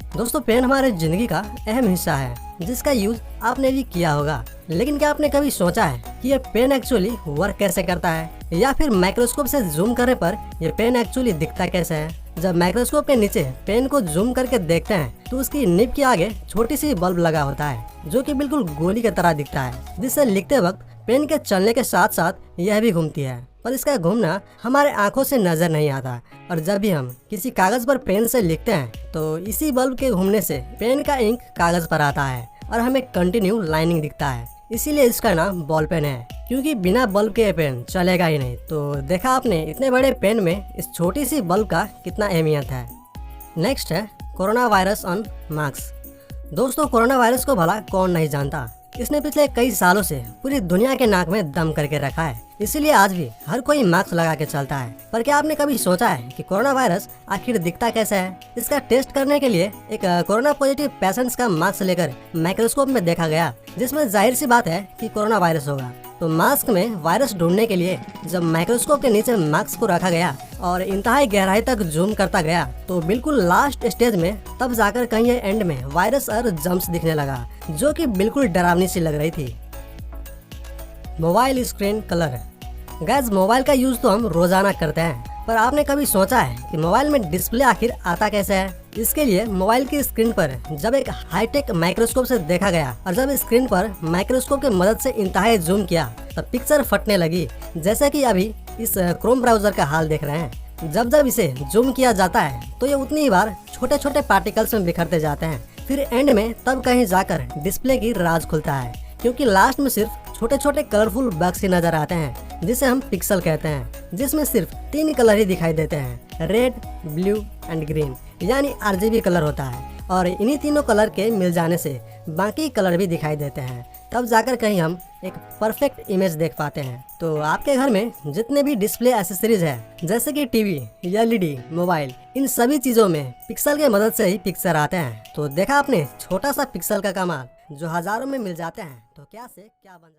दोस्तों पेन हमारे जिंदगी का अहम हिस्सा है जिसका यूज आपने भी किया होगा। लेकिन क्या आपने कभी सोचा है कि ये पेन एक्चुअली वर्क कैसे करता है, या फिर माइक्रोस्कोप से जूम करने पर ये पेन एक्चुअली दिखता कैसे है। जब माइक्रोस्कोप के नीचे पेन को जूम करके देखते हैं तो उसकी निब के आगे छोटी सी बल्ब लगा होता है जो कि बिल्कुल गोली की तरह दिखता है, जिससे लिखते वक्त पेन के चलने के साथ साथ यह भी घूमती है, पर इसका घूमना हमारे आंखों से नजर नहीं आता। और जब भी हम किसी कागज पर पेन से लिखते हैं तो इसी बल्ब के घूमने से पेन का इंक कागज पर आता है और हमें कंटिन्यू लाइनिंग दिखता है। इसीलिए इसका नाम बॉल पेन है, क्योंकि बिना बल्ब के पेन चलेगा ही नहीं। तो देखा आपने इतने बड़े पेन में इस छोटी सी बल्ब का कितना अहमियत है। नेक्स्ट है कोरोना वायरस ऑन मास्क। दोस्तों कोरोना वायरस को भला कौन नहीं जानता। इसने पिछले कई सालों से पूरी दुनिया के नाक में दम करके रखा है, इसीलिए आज भी हर कोई मास्क लगा के चलता है। पर क्या आपने कभी सोचा है कि कोरोना वायरस आखिर दिखता कैसे है? इसका टेस्ट करने के लिए एक कोरोना पॉजिटिव पेशेंट्स का मास्क लेकर माइक्रोस्कोप में देखा गया, जिसमें जाहिर सी बात है कि कोरोना वायरस होगा। तो मास्क में वायरस ढूंढने के लिए जब माइक्रोस्कोप के नीचे मास्क को रखा गया और इंतहाई गहराई तक जूम करता गया तो बिल्कुल लास्ट स्टेज में तब जाकर कहीं एंड में वायरस और जम्स दिखने लगा, जो कि बिल्कुल डरावनी सी लग रही थी। Mobile screen colour. Gas mobile का यूज तो हम रोजाना करते हैं, पर आपने कभी सोचा है कि मोबाइल में डिस्प्ले आखिर आता कैसे है? इसके लिए मोबाइल की स्क्रीन पर जब एक हाईटेक माइक्रोस्कोप से देखा गया और जब स्क्रीन पर माइक्रोस्कोप की मदद से इंतहाई जूम किया तब पिक्चर फटने लगी, जैसे कि अभी इस क्रोम ब्राउजर का हाल देख रहे हैं। जब जब इसे जूम किया जाता है तो ये उतनी ही बार छोटे छोटे पार्टिकल्स में बिखरते जाते हैं। फिर एंड में तब कहीं जाकर डिस्प्ले की राज खुलता है, क्योंकि लास्ट में सिर्फ छोटे छोटे कलरफुल बॉक्स ही नजर आते हैं जिसे हम पिक्सल कहते हैं, जिसमें सिर्फ 3 कलर ही दिखाई देते हैं, रेड, ब्लू एंड ग्रीन, यानी RGB कलर होता है। और इन्हीं तीनों कलर के मिल जाने से बाकी कलर भी दिखाई देते हैं, तब जाकर कहीं हम एक परफेक्ट इमेज देख पाते हैं। तो आपके घर में जितने भी डिस्प्ले एसेसरीज है जैसे कि टीवी, LED, मोबाइल, इन सभी चीजों में पिक्सल के मदद से ही पिक्चर आते हैं। तो देखा आपने छोटा सा पिक्सल का कमाल जो हजारों में मिल जाते हैं, तो क्या से क्या बन जाता है।